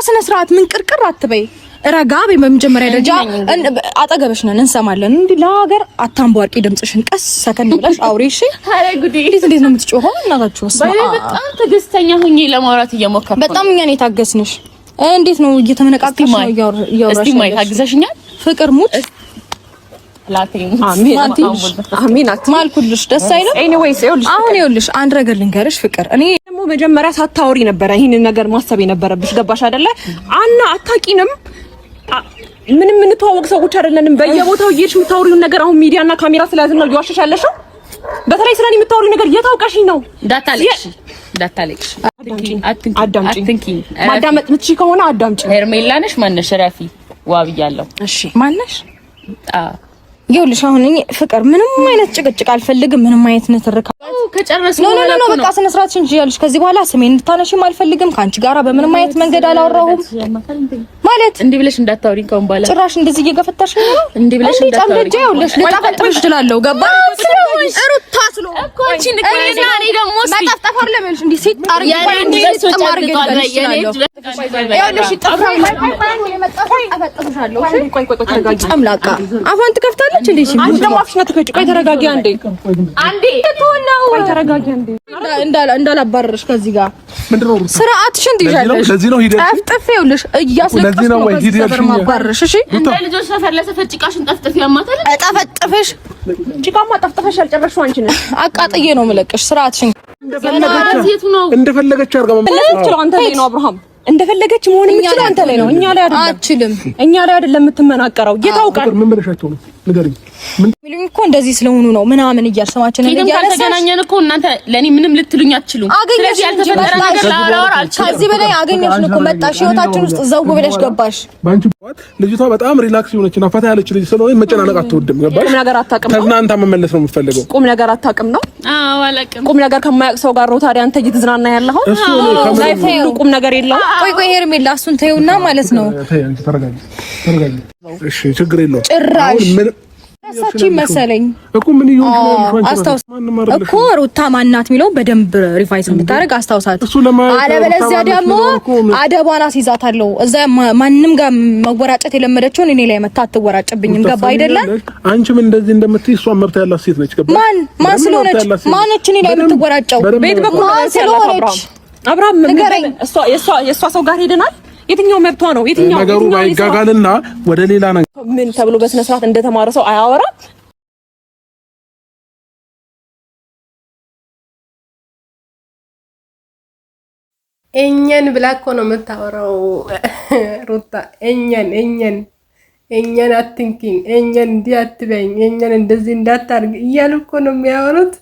በስነ ስርዓት ምን ቅርቅር አትበይ። ረጋቤ በመጀመሪያ ደረጃ አጠገብሽ ነን እንሰማለን። እንዴ ለሀገር አታምቧርቂ ድምጽሽን ቀስ ሰከን ብለሽ አውሪ እሺ። አረ ጉዲ እንዴት ነው የምትጮኸው? እናታችሁ በጣም ትዕግስተኛ ሆኜ ለማውራት እየሞከርኩ በጣም እኛን የታገስንሽ እንዴት ነው እየተመነቃቀሽ ነው እያወራሽ? እስቲ ማይ ታግዘሽኛል? ፍቅር ሙት አሜን አትማልኩልሽ ደስ አይልም። ኤኒዌይስ ይኸውልሽ አንድ ነገር ልንገርሽ ፍቅር፣ እኔ ደግሞ መጀመሪያ ሳታወሪ ነበር ይሄንን ነገር ማሰብ የነበረብሽ። ገባሽ አይደለ? አና አታቂንም ምንም የምንተዋወቅ ሰዎች አይደለንም። በየቦታው እየሄድሽ የምታወሪውን ነገር አሁን ሚዲያና ካሜራ ስለያዝን ነው እየዋሸሽ ያለሽው። በተለይ ስለኔ የምታወሪው ነገር የታውቀሽኝ ነው። ዳታለቅሽ አዳምጪ። ማዳመጥ የምትችይ ከሆነ አዳምጪ። ሄርሜላ ነሽ ማነሽ? ረፊ ዋብያለሁ። እሺ ማነሽ? ይኸውልሽ አሁን እኔ ፍቅር ምንም አይነት ጭቅጭቅ አልፈልግም። ምንም አይነት ንትርክ ከጨረስኩ ነው በቃ ስነ ስርዓትሽን ይያልሽ። ከዚህ በኋላ ስሜን እንድታነሺም አልፈልግም። ካንቺ ጋራ በምንም አይነት መንገድ አላወራሁም ማለት እንዲህ ብለሽ እንዳታወሪኝ ከሆነ በኋላ ጭራሽ እንደዚህ እየገፈታሽ ነው። እንዲህ ብለሽ እንዳታወሪኝ ይኸውልሽ ልጣፈጥሽ እችላለሁ። ገባሽ? ሩታ ስሎ እኮ አንቺ ንገሪኝ። እኔ ደግሞ መጣፍጣፍ አይደለም እንዴ ሲጣር ይይልሽ ተማርገ ይችላል። ይኸውልሽ ይጣፋል አፈጥፍሻለሁ። ቆይ ተረጋጊ። አምላካ አሁን ትከፍታለች እንዴ? አንቺ ደግሞ አፍሽና ትከጭ። ቆይ ተረጋጊ አንዴ ተተወለው። ቆይ ተረጋጊ አንዴ እንዳላባረርሽ ከዚህ ጋር ምንድነው ስርዓትሽን ትይዣለሽ። ለዚህ ነው ሂደት ጠፍጥፍ ይኸውልሽ እያስለቀስኩ ነው ከዚህ ሰፈር ማባረርሽ። እሺ ለልጆች ሰፈር ለሰፈር ጭቃሽን ጠፍጥፍ ያማታል። ጠፍጥፍሽ ጭቃማ ጠፍጥፈሽ ያልጨረስሽው አንቺ ነሽ። አቃጥዬ ነው የምለቅሽ። ስርዓትሽን እንደፈለገች አርጋ መመለስ አንተ ላይ ነው አብርሃም። እንደፈለገች መሆን የምትችለው አንተ ላይ ነው። እኛ ላይ አይደለም። አትችልም። እኛ ላይ አይደለም የምትመናቀረው። የታውቃል ምን ብለሻቸው ነው ንገሪኝ። ሚሉኝ እኮ እንደዚህ ስለሆኑ ነው ምናምን እያልሰማችን ነው ያለተገናኘን እኮ እናንተ ለኔ ምንም ልትሉኝ አትችሉም። ስለዚህ ያልተፈጠረ ነገር ላወራ አልችልም። ከዚህ በላይ አገኘሽ እኮ መጣሽ ህይወታችን ውስጥ ዘው ብለሽ ገባሽ። ባንቺ ልጅቷ በጣም ሪላክስ የሆነችና ፈታ ያለች ልጅ ስለሆነ መጨናነቅ አትወድም። ገባሽ? ቁም ነገር አታውቅም ነው። ከእናንተ መመለስ ነው የምትፈልገው። ቁም ነገር አታውቅም ነው። አዎ አላውቅም። ቁም ነገር ከማያውቅ ሰው ጋር ነው ታዲያ አንተ እየተዝናና ያለኸው። ላይፍ ቁም ነገር የለውም። ቆይ ሄርሜላ እሱን ተይውና ማለት ነው። ተረጋጊ። እሺ ችግር የለውም። ጭራሽ እሳቺ መሰለኝ እኮ ምን ይሁን አስታውስ እኮ ሩታ ማናት የሚለው በደንብ ሪቫይዝ እንድታረግ አስታውሳት። አለበለዚያ ደግሞ አደባና ሲዛታለው እዛ ማንንም ጋር መወራጨት የለመደችውን እኔ ላይ መታ አትወራጭብኝም። ገባ አይደለም? አንቺም እንደዚህ እንደምትይ እሷ መብት ያላት ሴት ነች። ገባ? ማን ስለሆነች ማነች እኔ ላይ የምትወራጨው? ቤት በኩል ስለሆነች አብርሃም የእሷ ሰው ጋር ሄደናል። የትኛው መብቷ ነው? የትኛው ነገሩ አይጋጋልና ወደ ሌላ ነገር ምን ተብሎ በስነ ስርዓት እንደተማረ ሰው አያወራም። እኛን ብላ እኮ ነው የምታወራው ሩታ። እኛን አትንኪኝ፣ እኛን እንዲህ አትበይኝ፣ እኛን እንደዚህ እንዳታርግ እያሉ እኮ ነው የሚያወሩት።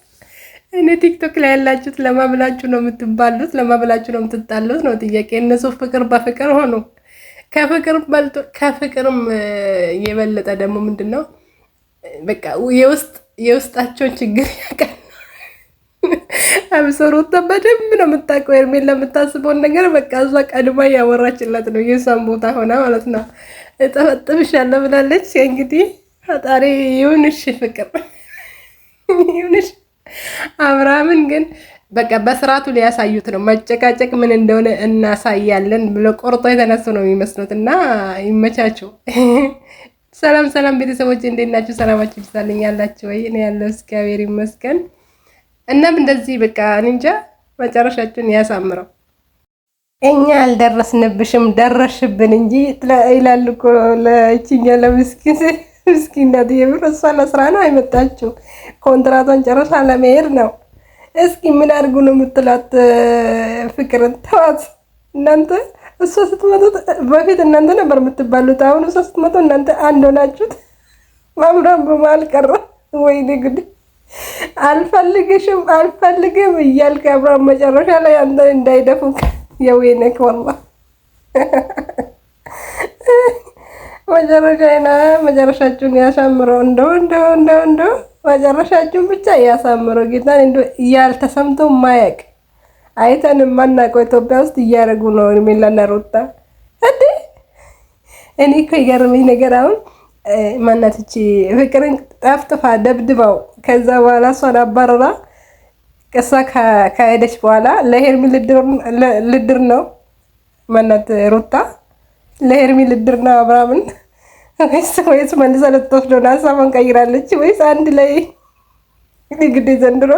እኔ ቲክቶክ ላይ ያላችሁት ለማብላችሁ ነው የምትባሉት፣ ለማብላችሁ ነው የምትጣሉት ነው ጥያቄ። እነሱ ፍቅር በፍቅር ሆኑ። ከፍቅርም የበለጠ ደግሞ ምንድነው በቃ የውስጣቸውን ችግር ያውቃል። አብሶሩት በደንብ ነው የምታውቀው። ሄርሜላ የምታስበውን ነገር በቃ እሷ ቀድማ ያወራችላት ነው። የሷን ቦታ ሆና ማለት ነው። እጠፈጥብሻለሁ ብላለች። እንግዲህ ፈጣሪ ይሁንሽ፣ ፍቅር ይሁንሽ። አብርሃምን ግን በቃ በስርዓቱ ሊያሳዩት ነው። መጨቃጨቅ ምን እንደሆነ እናሳያለን ብሎ ቆርጦ የተነሱ ነው የሚመስሉት። እና ይመቻቸው። ሰላም ቤተሰቦች እንዴት ናችሁ? ሰላማችሁ ይብዛልኝ ያላችሁ ወይ? እኔ ያለው እግዚአብሔር ይመስገን። እናም እንደዚህ በቃ እንጃ መጨረሻችሁን ያሳምረው። እኛ አልደረስንብሽም ደረሽብን እንጂ ይላሉ እኮ ለእቺኛ ለምስኪን ናት። የምር እሷ ለስራ ነው አይመጣችሁ፣ ኮንትራቷን ጨርሳ ለመሄድ ነው። እስኪ ምን አድርጉ ነው የምትላት? ፍቅርን ተዋት እናንተ። እሷ ስትመጡ በፊት እናንተ ነበር የምትባሉት። አሁን እሷ ስትመጡ እናንተ አንድ ሆናችሁት። ማምራን በመሀል ቀረ። ወይኔ ጉድ! አልፈልግም እያልክ አብርሃም መጨረሻ ላይ አንተ እንዳይደፉክ የወይነክ ወላ መጨረሻችሁን ያሳምረው። እንደው መጨረሻችሁን ብቻ ያሳምረው። ጌታን እንደው ያልተሰምቶ ማያቅ አይተን ማናውቀው ኢትዮጵያ ውስጥ እያደረጉ ነው ሄርሜላና ሩታ። እኔ እኮ የገረመኝ ነገር አሁን ማናት እቺ ፍቅርን ጠፍጥፋ ደብድባው ከዛ በኋላ እሷን አባረራ ከሳ ከሄደች በኋላ ለሄርሜላ ልድር ነው ማናት ሩታ ለሄርሚ ልድርና አብራምን ወይስ መልሳ ልትወስደው ሀሳቧን ቀይራለች ወይስ አንድ ላይ እንግዲህ ዘንድሮ